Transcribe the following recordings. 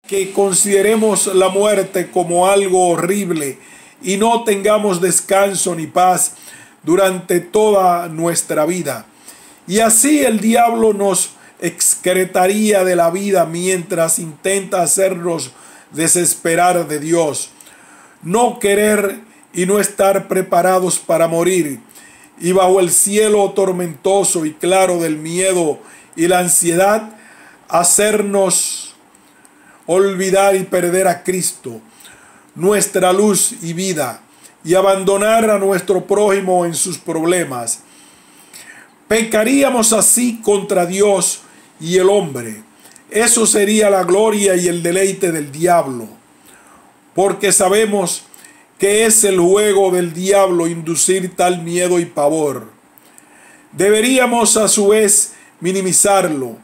que consideremos la muerte como algo horrible y no tengamos descanso ni paz durante toda nuestra vida. Y así el diablo nos excretaría de la vida mientras intenta hacernos desesperar de Dios, no querer y no estar preparados para morir, y bajo el cielo tormentoso y claro del miedo y la ansiedad, hacernos olvidar y perder a Cristo, nuestra luz y vida, y abandonar a nuestro prójimo en sus problemas. Pecaríamos así contra Dios y el hombre. Eso sería la gloria y el deleite del diablo, porque sabemos que es el juego del diablo inducir tal miedo y pavor. Deberíamos a su vez minimizarlo,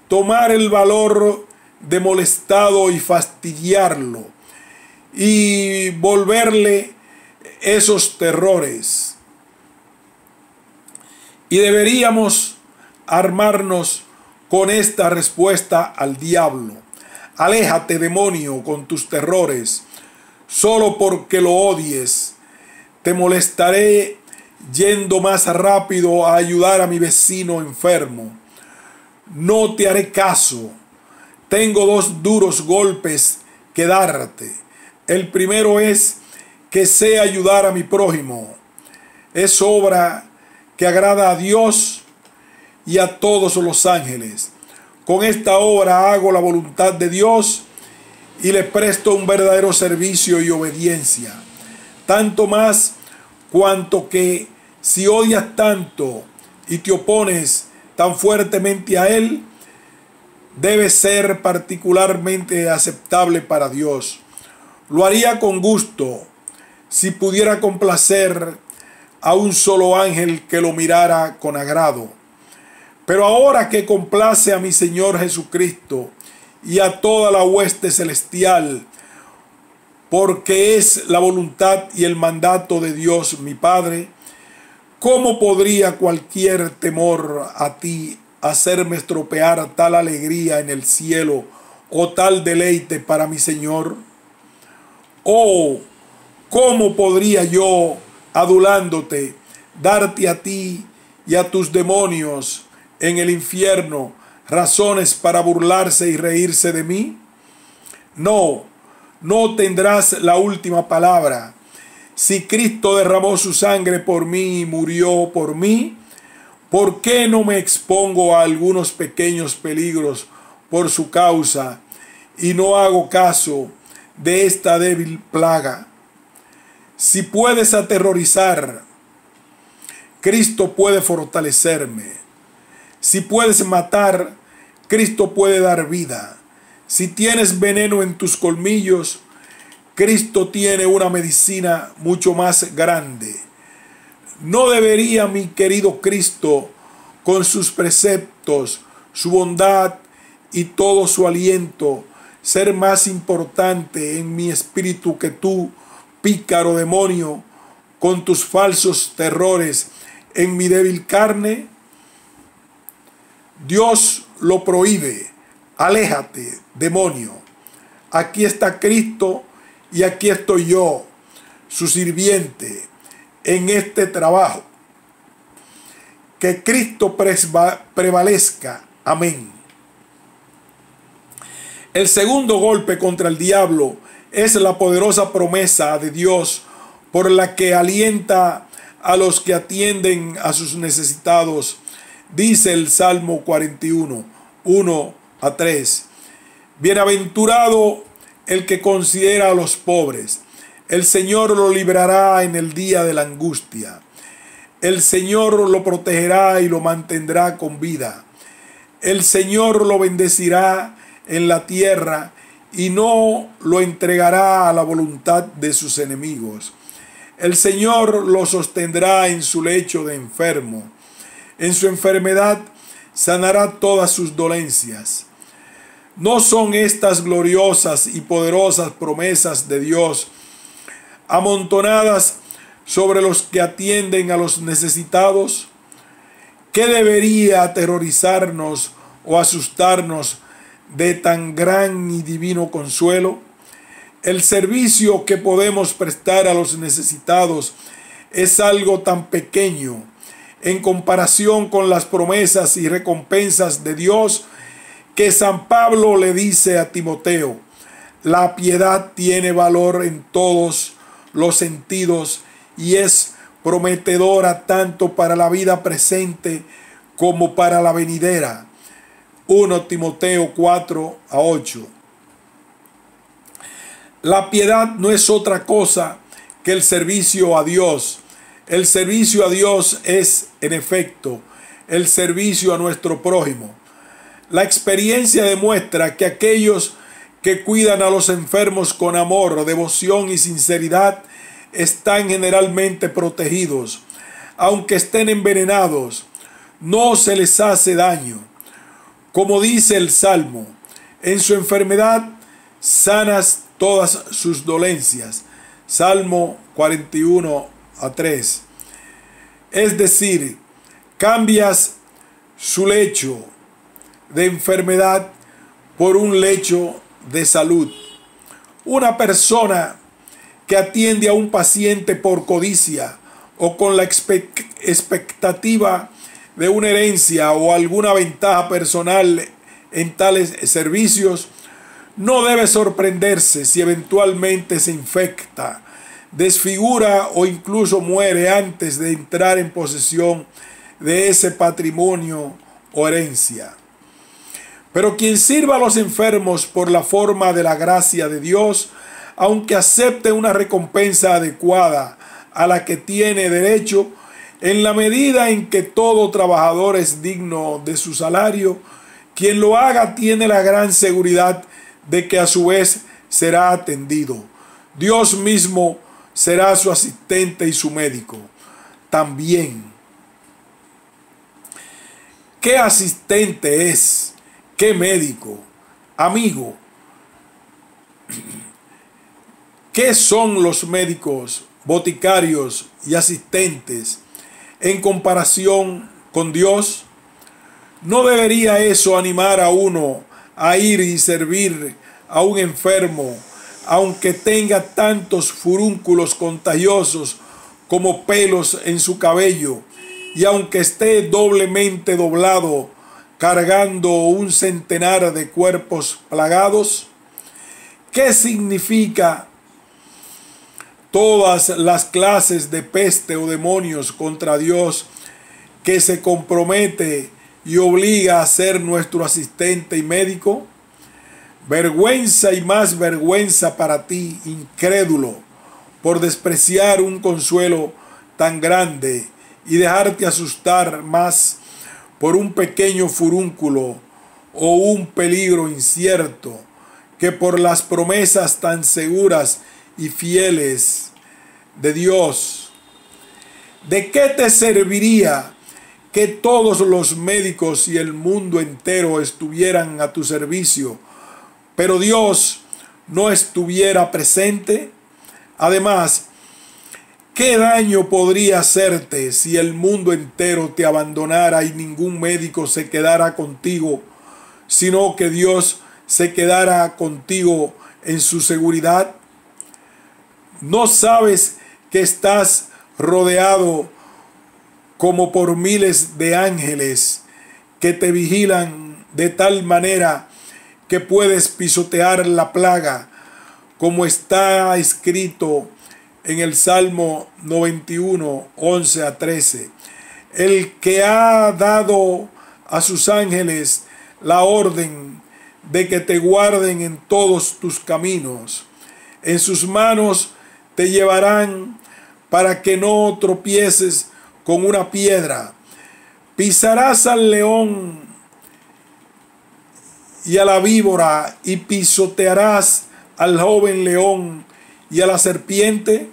tomar el valor de molestado y fastidiarlo y volverle esos terrores. Y deberíamos armarnos con esta respuesta al diablo: aléjate, demonio, con tus terrores. Solo porque lo odies, te molestaré yendo más rápido a ayudar a mi vecino enfermo. No te haré caso. Tengo dos duros golpes que darte. El primero es que sé ayudar a mi prójimo. Es obra que agrada a Dios y a todos los ángeles. Con esta obra hago la voluntad de Dios y le presto un verdadero servicio y obediencia. Tanto más cuanto que si odias tanto y te opones tan fuertemente a Él, debe ser particularmente aceptable para Dios. Lo haría con gusto si pudiera complacer a un solo ángel que lo mirara con agrado. Pero ahora que complace a mi Señor Jesucristo y a toda la hueste celestial, porque es la voluntad y el mandato de Dios mi Padre, ¿cómo podría cualquier temor a ti hacerme estropear tal alegría en el cielo o tal deleite para mi Señor? Oh, ¿cómo podría yo, adulándote, darte a ti y a tus demonios en el infierno razones para burlarse y reírse de mí? No, no tendrás la última palabra. Si Cristo derramó su sangre por mí y murió por mí, ¿por qué no me expongo a algunos pequeños peligros por su causa y no hago caso de esta débil plaga? Si puedes aterrorizar, Cristo puede fortalecerme. Si puedes matar, Cristo puede dar vida. Si tienes veneno en tus colmillos, Cristo tiene una medicina mucho más grande. ¿No debería mi querido Cristo, con sus preceptos, su bondad y todo su aliento, ser más importante en mi espíritu que tú, pícaro demonio, con tus falsos terrores en mi débil carne? Dios lo prohíbe. Aléjate, demonio. Aquí está Cristo y aquí estoy yo, su sirviente, en este trabajo. Que Cristo prevalezca. Amén. El segundo golpe contra el diablo es la poderosa promesa de Dios por la que alienta a los que atienden a sus necesitados. Dice el Salmo 41, 1 a 3. Bienaventurado el que considera a los pobres. El Señor lo librará en el día de la angustia. El Señor lo protegerá y lo mantendrá con vida. El Señor lo bendecirá en la tierra y no lo entregará a la voluntad de sus enemigos. El Señor lo sostendrá en su lecho de enfermo. En su enfermedad sanará todas sus dolencias. ¿No son estas gloriosas y poderosas promesas de Dios amontonadas sobre los que atienden a los necesitados? ¿Qué debería aterrorizarnos o asustarnos de tan gran y divino consuelo? El servicio que podemos prestar a los necesitados es algo tan pequeño en comparación con las promesas y recompensas de Dios que San Pablo le dice a Timoteo: la piedad tiene valor en todos los sentidos y es prometedora tanto para la vida presente como para la venidera. 1 Timoteo 4-8. La piedad no es otra cosa que el servicio a Dios. El servicio a Dios es, en efecto, el servicio a nuestro prójimo. La experiencia demuestra que aquellos que cuidan a los enfermos con amor, devoción y sinceridad están generalmente protegidos. Aunque estén envenenados, no se les hace daño. Como dice el Salmo, en su enfermedad sanas todas sus dolencias. Salmo 41-3. Es decir, cambias su lecho de enfermedad por un lecho de salud. Una persona que atiende a un paciente por codicia o con la expectativa de una herencia o alguna ventaja personal en tales servicios, no debe sorprenderse si eventualmente se infecta, desfigura o incluso muere antes de entrar en posesión de ese patrimonio o herencia. Pero quien sirva a los enfermos por la forma de la gracia de Dios, aunque acepte una recompensa adecuada a la que tiene derecho, en la medida en que todo trabajador es digno de su salario, quien lo haga tiene la gran seguridad de que a su vez será atendido. Dios mismo será su asistente y su médico. También, ¿qué asistente es? ¿Qué médico? Amigo, ¿qué son los médicos, boticarios y asistentes en comparación con Dios? ¿No debería eso animar a uno a ir y servir a un enfermo, aunque tenga tantos furúnculos contagiosos como pelos en su cabello, y aunque esté doblemente doblado, cargando un centenar de cuerpos plagados? ¿Qué significa todas las clases de peste o demonios contra Dios que se compromete y obliga a ser nuestro asistente y médico? Vergüenza y más vergüenza para ti, incrédulo, por despreciar un consuelo tan grande y dejarte asustar más por un pequeño furúnculo o un peligro incierto que por las promesas tan seguras y fieles de Dios. ¿De qué te serviría que todos los médicos y el mundo entero estuvieran a tu servicio, pero Dios no estuviera presente? Además, ¿qué daño podría hacerte si el mundo entero te abandonara y ningún médico se quedara contigo, sino que Dios se quedara contigo en su seguridad? ¿No sabes que estás rodeado como por miles de ángeles que te vigilan de tal manera que puedes pisotear la plaga, como está escrito en el Salmo 91, 11-13? El que ha dado a sus ángeles la orden de que te guarden en todos tus caminos. En sus manos te llevarán para que no tropieces con una piedra. Pisarás al león y a la víbora y pisotearás al joven león y a la serpiente.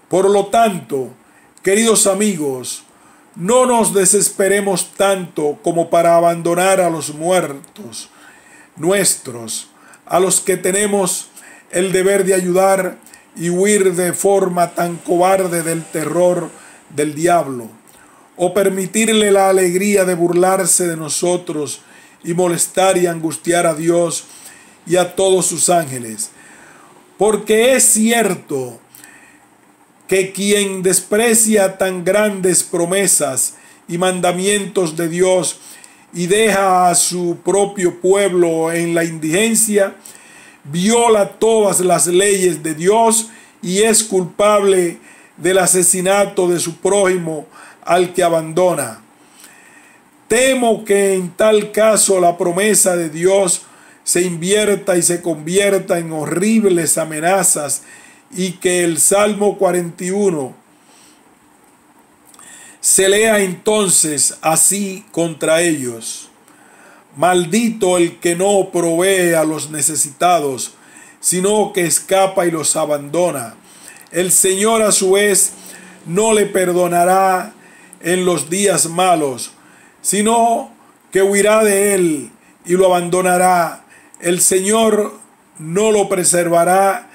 Por lo tanto, queridos amigos, no nos desesperemos tanto como para abandonar a los muertos nuestros, a los que tenemos el deber de ayudar y huir de forma tan cobarde del terror del diablo, o permitirle la alegría de burlarse de nosotros y molestar y angustiar a Dios y a todos sus ángeles. Porque es cierto que quien desprecia tan grandes promesas y mandamientos de Dios y deja a su propio pueblo en la indigencia, viola todas las leyes de Dios y es culpable del asesinato de su prójimo al que abandona. Temo que en tal caso la promesa de Dios se invierta y se convierta en horribles amenazas y que el Salmo 41 se lea entonces así contra ellos: maldito el que no provee a los necesitados, sino que escapa y los abandona. El Señor a su vez no le perdonará en los días malos, sino que huirá de él y lo abandonará. El Señor no lo preservará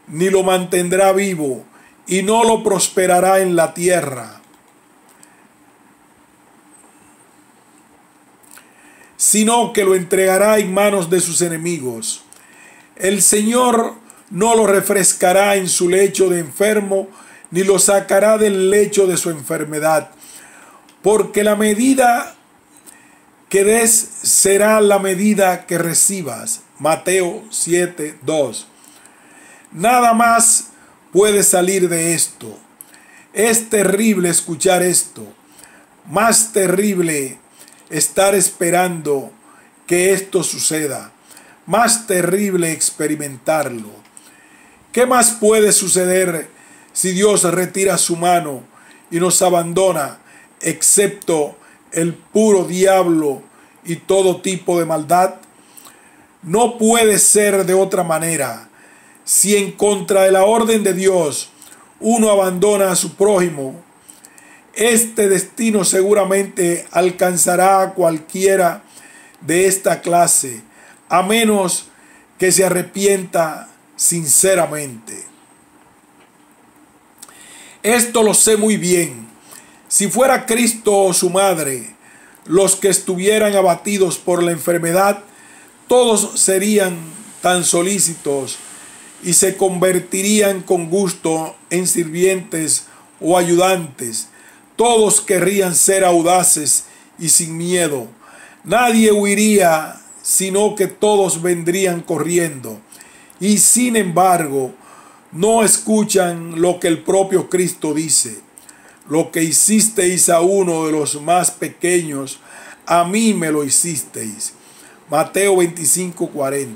ni lo mantendrá vivo, y no lo prosperará en la tierra, sino que lo entregará en manos de sus enemigos. El Señor no lo refrescará en su lecho de enfermo, ni lo sacará del lecho de su enfermedad, porque la medida que des será la medida que recibas. Mateo 7:2. Nada más puede salir de esto. Es terrible escuchar esto. Más terrible estar esperando que esto suceda. Más terrible experimentarlo. ¿Qué más puede suceder si Dios retira su mano y nos abandona, excepto el puro diablo y todo tipo de maldad? No puede ser de otra manera. Si en contra de la orden de Dios uno abandona a su prójimo, este destino seguramente alcanzará a cualquiera de esta clase, a menos que se arrepienta sinceramente. Esto lo sé muy bien. Si fuera Cristo o su madre los que estuvieran abatidos por la enfermedad, todos serían tan solícitos y se convertirían con gusto en sirvientes o ayudantes. Todos querrían ser audaces y sin miedo. Nadie huiría, sino que todos vendrían corriendo. Y sin embargo, no escuchan lo que el propio Cristo dice: lo que hicisteis a uno de los más pequeños, a mí me lo hicisteis. Mateo 25:40.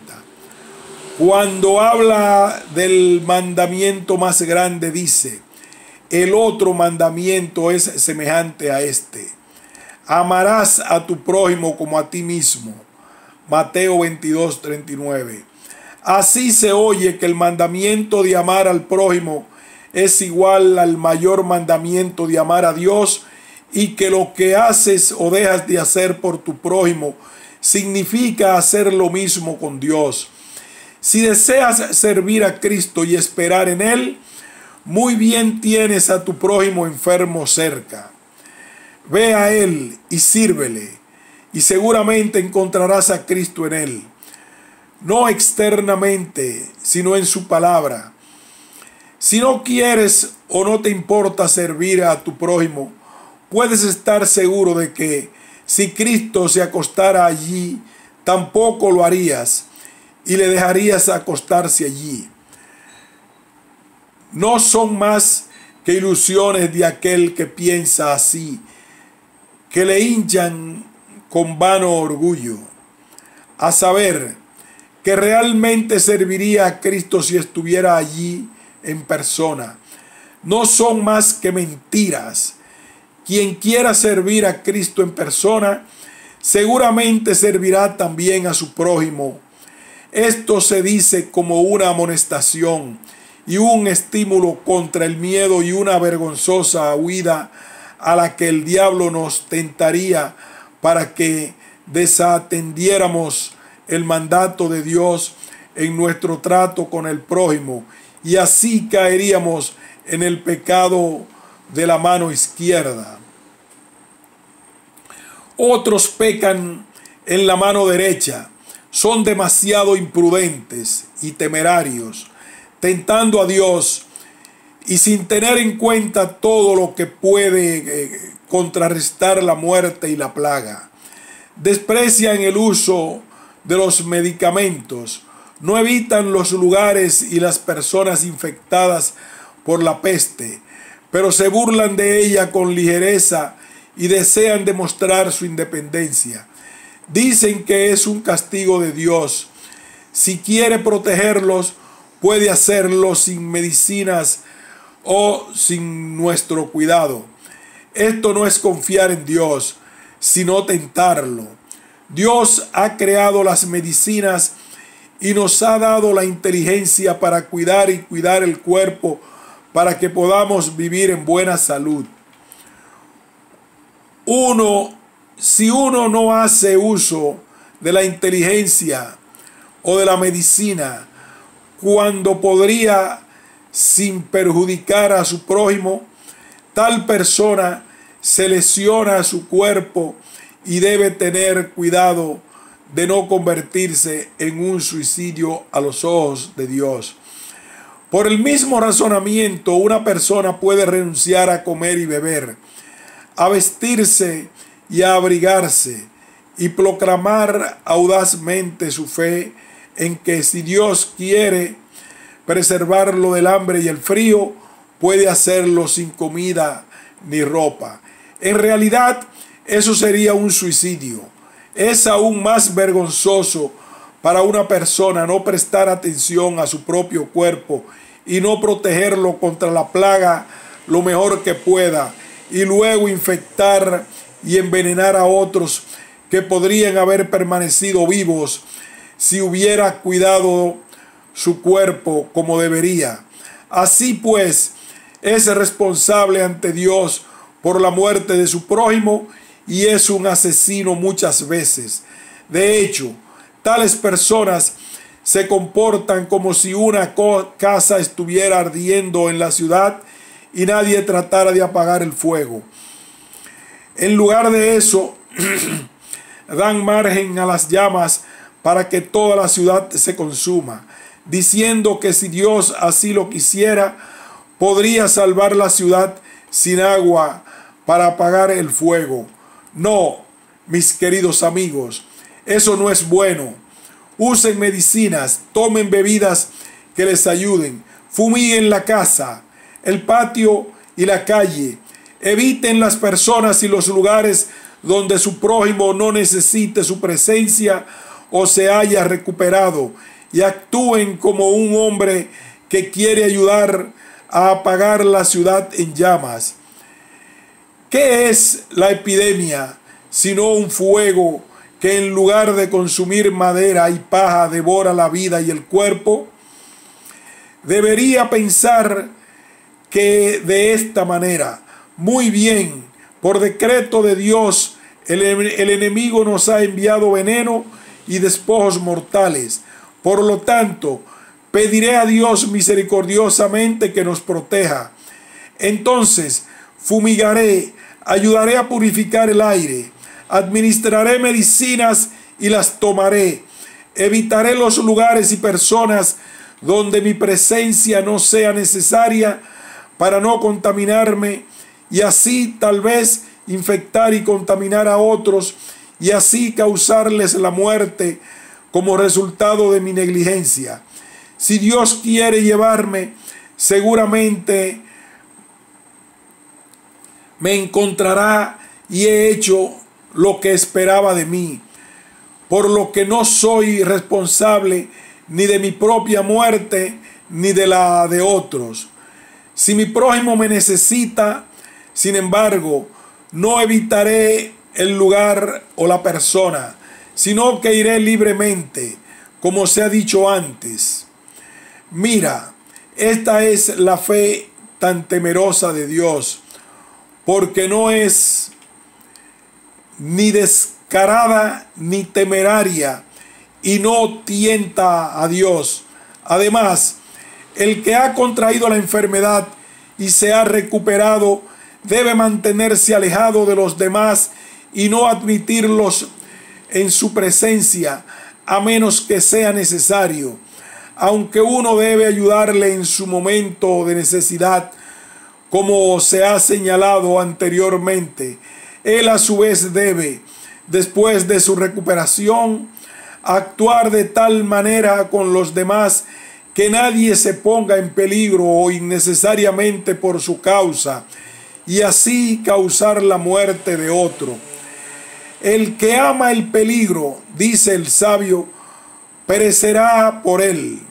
Cuando habla del mandamiento más grande, dice: el otro mandamiento es semejante a este: amarás a tu prójimo como a ti mismo. Mateo 22:39. Así se oye que el mandamiento de amar al prójimo es igual al mayor mandamiento de amar a Dios, y que lo que haces o dejas de hacer por tu prójimo significa hacer lo mismo con Dios. Si deseas servir a Cristo y esperar en Él, muy bien tienes a tu prójimo enfermo cerca. Ve a Él y sírvele, y seguramente encontrarás a Cristo en Él. No externamente, sino en su palabra. Si no quieres o no te importa servir a tu prójimo, puedes estar seguro de que si Cristo se acostara allí, tampoco lo harías y le dejarías acostarse allí. No son más que ilusiones de aquel que piensa así, que le hinchan con vano orgullo, a saber, que realmente serviría a Cristo si estuviera allí en persona. No son más que mentiras. Quien quiera servir a Cristo en persona, seguramente servirá también a su prójimo. Esto se dice como una amonestación y un estímulo contra el miedo y una vergonzosa huida a la que el diablo nos tentaría para que desatendiéramos el mandato de Dios en nuestro trato con el prójimo, y así caeríamos en el pecado de la mano izquierda. Otros pecan en la mano derecha. Son demasiado imprudentes y temerarios, tentando a Dios y sin tener en cuenta todo lo que puede contrarrestar la muerte y la plaga. Desprecian el uso de los medicamentos, no evitan los lugares y las personas infectadas por la peste, pero se burlan de ella con ligereza y desean demostrar su independencia. Dicen que es un castigo de Dios. Si quiere protegerlos, puede hacerlo sin medicinas o sin nuestro cuidado. Esto no es confiar en Dios, sino tentarlo. Dios ha creado las medicinas y nos ha dado la inteligencia para cuidar el cuerpo, para que podamos vivir en buena salud. Si uno no hace uso de la inteligencia o de la medicina, cuando podría, sin perjudicar a su prójimo, tal persona se lesiona a su cuerpo y debe tener cuidado de no convertirse en un suicidio a los ojos de Dios. Por el mismo razonamiento, una persona puede renunciar a comer y beber, a vestirse y a abrigarse, y proclamar audazmente su fe en que si Dios quiere preservarlo del hambre y el frío, puede hacerlo sin comida ni ropa. En realidad, eso sería un suicidio. Es aún más vergonzoso para una persona no prestar atención a su propio cuerpo y no protegerlo contra la plaga lo mejor que pueda, y luego infectar y envenenar a otros que podrían haber permanecido vivos si hubiera cuidado su cuerpo como debería. Así pues, es responsable ante Dios por la muerte de su prójimo y es un asesino muchas veces. De hecho, tales personas se comportan como si una casa estuviera ardiendo en la ciudad y nadie tratara de apagar el fuego. En lugar de eso, dan margen a las llamas para que toda la ciudad se consuma, diciendo que si Dios así lo quisiera, podría salvar la ciudad sin agua para apagar el fuego. No, mis queridos amigos, eso no es bueno. Usen medicinas, tomen bebidas que les ayuden, fumiguen la casa, el patio y la calle. Eviten las personas y los lugares donde su prójimo no necesite su presencia o se haya recuperado, y actúen como un hombre que quiere ayudar a apagar la ciudad en llamas. ¿Qué es la epidemia sino un fuego que en lugar de consumir madera y paja devora la vida y el cuerpo? Debería pensar que de esta manera, muy bien, por decreto de Dios, el enemigo nos ha enviado veneno y despojos mortales. Por lo tanto, pediré a Dios misericordiosamente que nos proteja. Entonces, fumigaré, ayudaré a purificar el aire, administraré medicinas y las tomaré. Evitaré los lugares y personas donde mi presencia no sea necesaria para no contaminarme y así tal vez infectar y contaminar a otros y así causarles la muerte como resultado de mi negligencia. Si Dios quiere llevarme, seguramente me encontrará y he hecho lo que esperaba de mí, por lo que no soy responsable ni de mi propia muerte ni de la de otros. Si mi prójimo me necesita, sin embargo, no evitaré el lugar o la persona, sino que iré libremente, como se ha dicho antes. Mira, esta es la fe tan temerosa de Dios, porque no es ni descarada ni temeraria y no tienta a Dios. Además, el que ha contraído la enfermedad y se ha recuperado debe mantenerse alejado de los demás y no admitirlos en su presencia a menos que sea necesario. Aunque uno debe ayudarle en su momento de necesidad, como se ha señalado anteriormente, él a su vez debe, después de su recuperación, actuar de tal manera con los demás que nadie se ponga en peligro o innecesariamente por su causa, y así causar la muerte de otro. El que ama el peligro, dice el sabio, perecerá por él.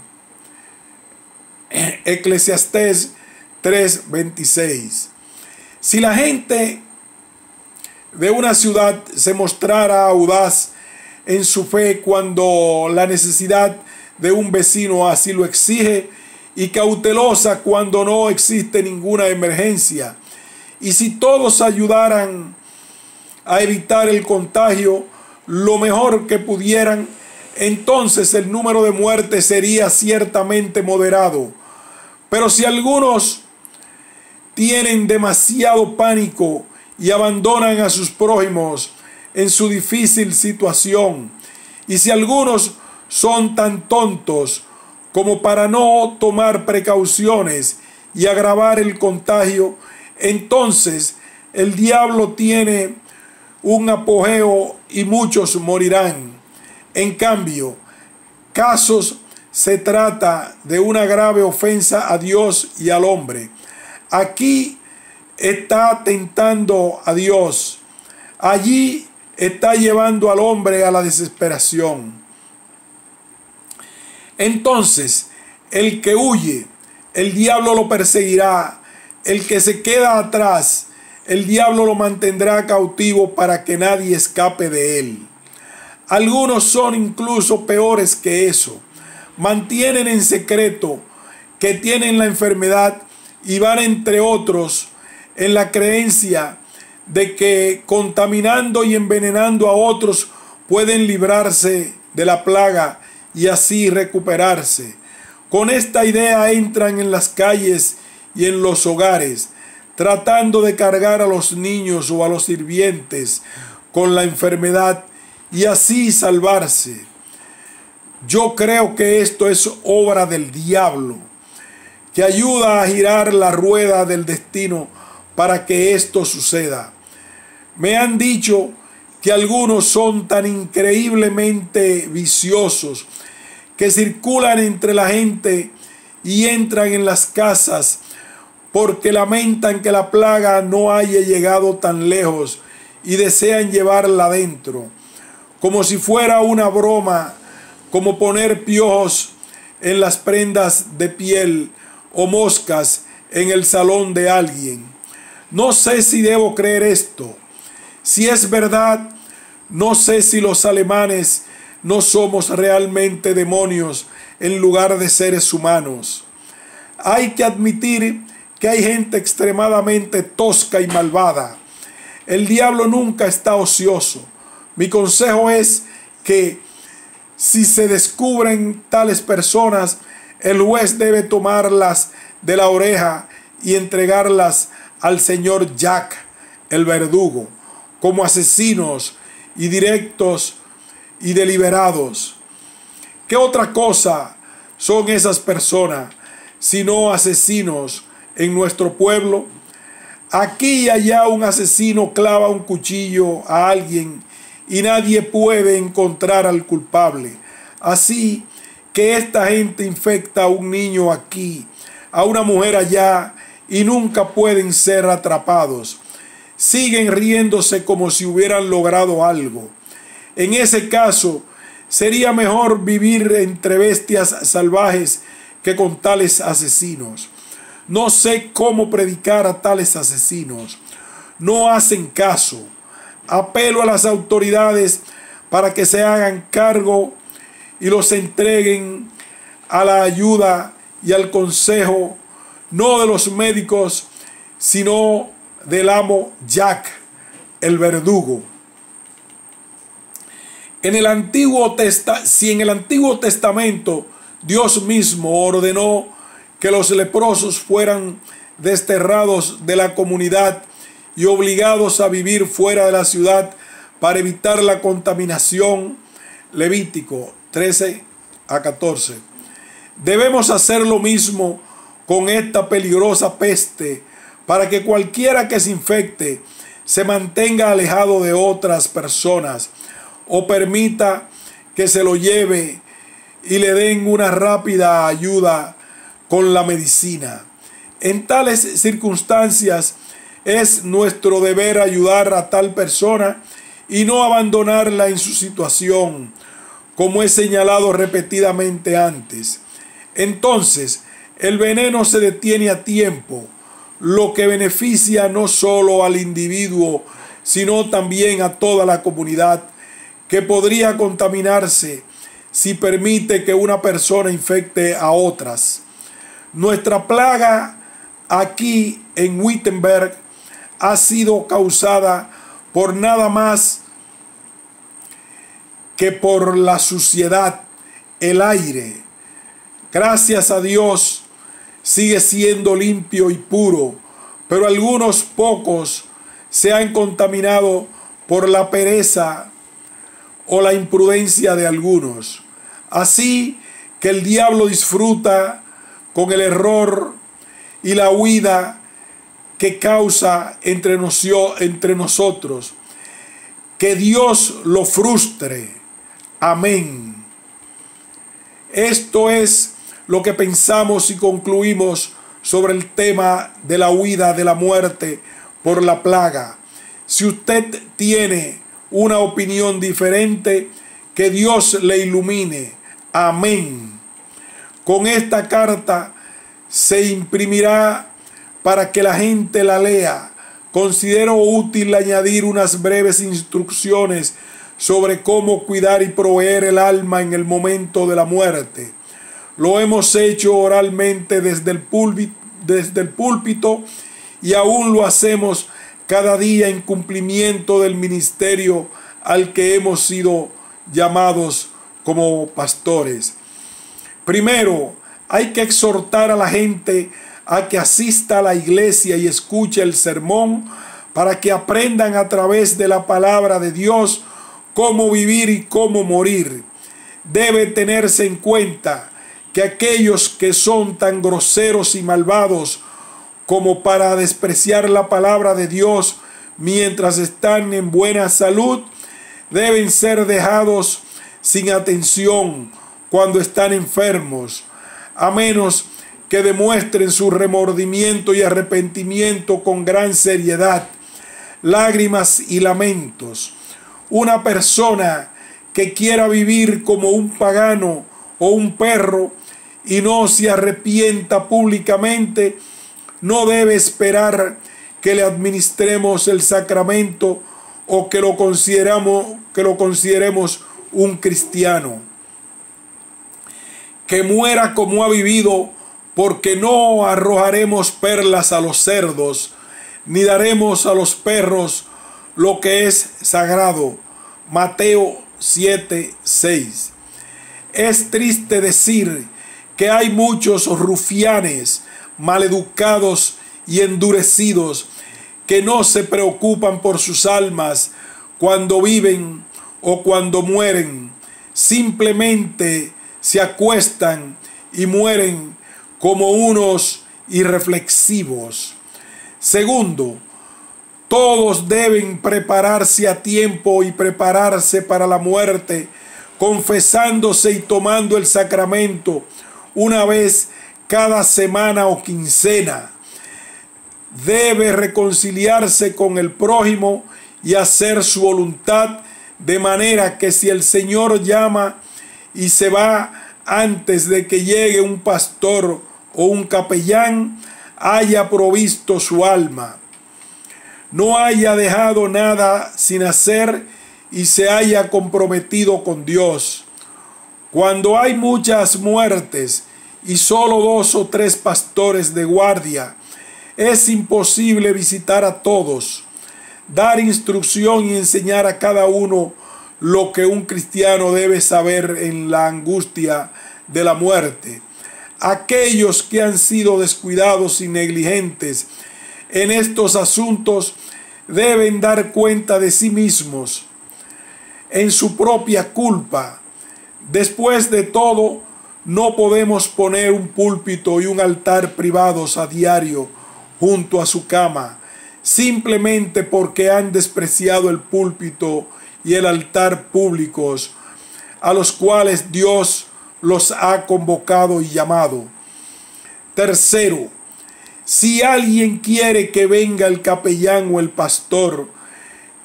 Eclesiastés 3:26. Si la gente de una ciudad se mostrara audaz en su fe cuando la necesidad de un vecino así lo exige, y cautelosa cuando no existe ninguna emergencia, y si todos ayudaran a evitar el contagio lo mejor que pudieran, entonces el número de muertes sería ciertamente moderado. Pero si algunos tienen demasiado pánico y abandonan a sus prójimos en su difícil situación, y si algunos son tan tontos como para no tomar precauciones y agravar el contagio, entonces el diablo tiene un apogeo y muchos morirán. En cambio, casos se trata de una grave ofensa a Dios y al hombre. Aquí está tentando a Dios. Allí está llevando al hombre a la desesperación. Entonces, el que huye, el diablo lo perseguirá. El que se queda atrás, el diablo lo mantendrá cautivo para que nadie escape de él. Algunos son incluso peores que eso. Mantienen en secreto que tienen la enfermedad y van entre otros en la creencia de que contaminando y envenenando a otros pueden librarse de la plaga y así recuperarse. Con esta idea entran en las calles y en los hogares, tratando de cargar a los niños o a los sirvientes con la enfermedad y así salvarse. Yo creo que esto es obra del diablo, que ayuda a girar la rueda del destino para que esto suceda. Me han dicho que algunos son tan increíblemente viciosos que circulan entre la gente y entran en las casas porque lamentan que la plaga no haya llegado tan lejos y desean llevarla adentro, como si fuera una broma, como poner piojos en las prendas de piel o moscas en el salón de alguien. No sé si debo creer esto. Si es verdad, no sé si los alemanes no somos realmente demonios en lugar de seres humanos. Hay que admitir que hay gente extremadamente tosca y malvada. El diablo nunca está ocioso. Mi consejo es que si se descubren tales personas, el juez debe tomarlas de la oreja y entregarlas al señor Jack, el verdugo, como asesinos y directos y deliberados. ¿Qué otra cosa son esas personas sino asesinos en nuestro pueblo? Aquí y allá un asesino clava un cuchillo a alguien y nadie puede encontrar al culpable. Así que esta gente infecta a un niño aquí, a una mujer allá, y nunca pueden ser atrapados. Siguen riéndose como si hubieran logrado algo. En ese caso, sería mejor vivir entre bestias salvajes que con tales asesinos. No sé cómo predicar a tales asesinos. No hacen caso. Apelo a las autoridades para que se hagan cargo y los entreguen a la ayuda y al consejo, no de los médicos, sino del amo Jack, el verdugo. Si en el Antiguo Testamento Dios mismo ordenó que los leprosos fueran desterrados de la comunidad y obligados a vivir fuera de la ciudad para evitar la contaminación. Levítico 13-14. Debemos hacer lo mismo con esta peligrosa peste para que cualquiera que se infecte se mantenga alejado de otras personas o permita que se lo lleve y le den una rápida ayuda con la medicina. En tales circunstancias es nuestro deber ayudar a tal persona y no abandonarla en su situación, como he señalado repetidamente antes. Entonces, el veneno se detiene a tiempo, lo que beneficia no solo al individuo, sino también a toda la comunidad, que podría contaminarse si permite que una persona infecte a otras. Nuestra plaga aquí en Wittenberg ha sido causada por nada más que por la suciedad, el aire. Gracias a Dios sigue siendo limpio y puro, pero algunos pocos se han contaminado por la pereza o la imprudencia de algunos. Así que el diablo disfruta con el error y la huida que causa entre nosotros. Que Dios lo frustre. Amén. Esto es lo que pensamos y concluimos sobre el tema de la huida de la muerte por la plaga. Si usted tiene una opinión diferente, que Dios le ilumine. Amén. Con esta carta se imprimirá para que la gente la lea. Considero útil añadir unas breves instrucciones sobre cómo cuidar y proveer el alma en el momento de la muerte. Lo hemos hecho oralmente desde el púlpito y aún lo hacemos cada día en cumplimiento del ministerio al que hemos sido llamados como pastores. Primero, hay que exhortar a la gente a que asista a la iglesia y escuche el sermón para que aprendan a través de la palabra de Dios cómo vivir y cómo morir. Debe tenerse en cuenta que aquellos que son tan groseros y malvados como para despreciar la palabra de Dios mientras están en buena salud, deben ser dejados sin atención cuando están enfermos, a menos que demuestren su remordimiento y arrepentimiento con gran seriedad, lágrimas y lamentos. Una persona que quiera vivir como un pagano o un perro y no se arrepienta públicamente, no debe esperar que le administremos el sacramento o que lo consideremos un cristiano. Que muera como ha vivido, porque no arrojaremos perlas a los cerdos, ni daremos a los perros lo que es sagrado. Mateo 7:6. Es triste decir que hay muchos rufianes, maleducados y endurecidos que no se preocupan por sus almas cuando viven o cuando mueren. Simplemente se acuestan y mueren como unos irreflexivos. Segundo, todos deben prepararse a tiempo y prepararse para la muerte, confesándose y tomando el sacramento una vez cada semana o quincena. Debe reconciliarse con el prójimo y hacer su voluntad, de manera que si el Señor llama y se va antes de que llegue un pastor o un capellán, haya provisto su alma, no haya dejado nada sin hacer y se haya comprometido con Dios. Cuando hay muchas muertes y solo 2 o 3 pastores de guardia, es imposible visitar a todos, dar instrucción y enseñar a cada uno lo que un cristiano debe saber en la angustia de la muerte. Aquellos que han sido descuidados y negligentes en estos asuntos deben dar cuenta de sí mismos. en su propia culpa. Después de todo, no podemos poner un púlpito y un altar privados a diario junto a su cama, simplemente porque han despreciado el púlpito y el altar públicos, a los cuales Dios los ha convocado y llamado. Tercero, si alguien quiere que venga el capellán o el pastor,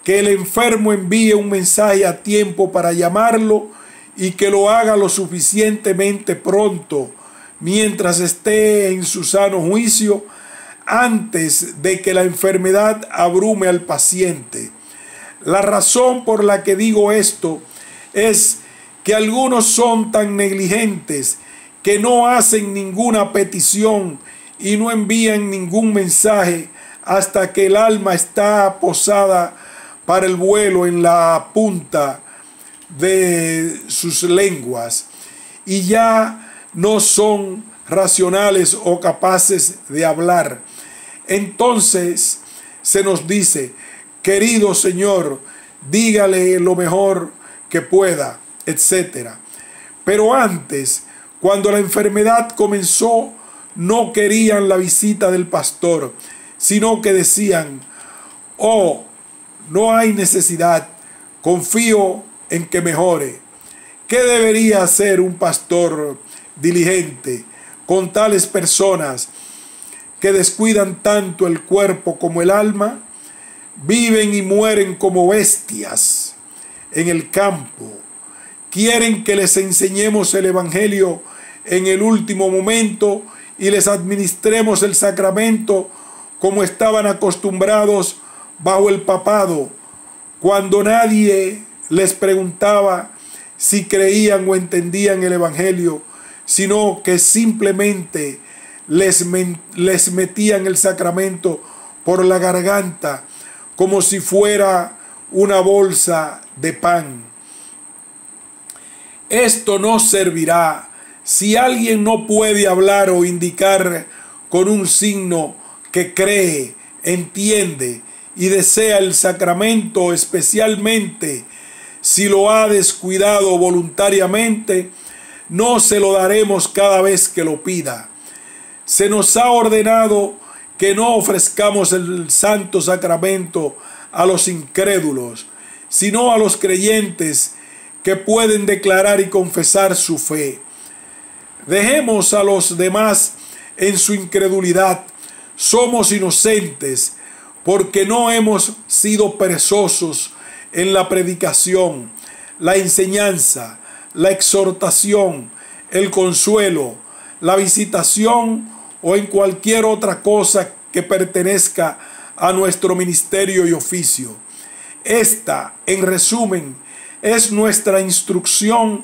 que el enfermo envíe un mensaje a tiempo para llamarlo y que lo haga lo suficientemente pronto mientras esté en su sano juicio, antes de que la enfermedad abrume al paciente. La razón por la que digo esto es que algunos son tan negligentes que no hacen ninguna petición y no envían ningún mensaje hasta que el alma está posada para el vuelo en la punta de sus lenguas y ya no son racionales o capaces de hablar. Entonces se nos dice: querido Señor, dígale lo mejor que pueda, etc. Pero antes, cuando la enfermedad comenzó, no querían la visita del pastor, sino que decían: oh, no hay necesidad, confío en que mejore. ¿Qué debería hacer un pastor diligente con tales personas que descuidan tanto el cuerpo como el alma? Viven y mueren como bestias en el campo. Quieren que les enseñemos el evangelio en el último momento y les administremos el sacramento como estaban acostumbrados bajo el papado, cuando nadie les preguntaba si creían o entendían el evangelio, sino que simplemente les metían el sacramento por la garganta como si fuera una bolsa de pan. Esto no servirá si alguien no puede hablar o indicar con un signo que cree, entiende y desea el sacramento, especialmente si lo ha descuidado voluntariamente. No se lo daremos cada vez que lo pida. Se nos ha ordenado que no ofrezcamos el santo sacramento a los incrédulos, sino a los creyentes que pueden declarar y confesar su fe. Dejemos a los demás en su incredulidad. Somos inocentes porque no hemos sido perezosos en la predicación, la enseñanza, la exhortación, el consuelo, la visitación o en cualquier otra cosa que pertenezca a nuestro ministerio y oficio. Esta, en resumen, es nuestra instrucción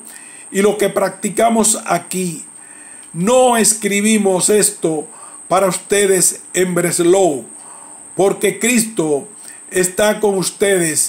y lo que practicamos aquí. No escribimos esto para ustedes en Breslau, porque Cristo está con ustedes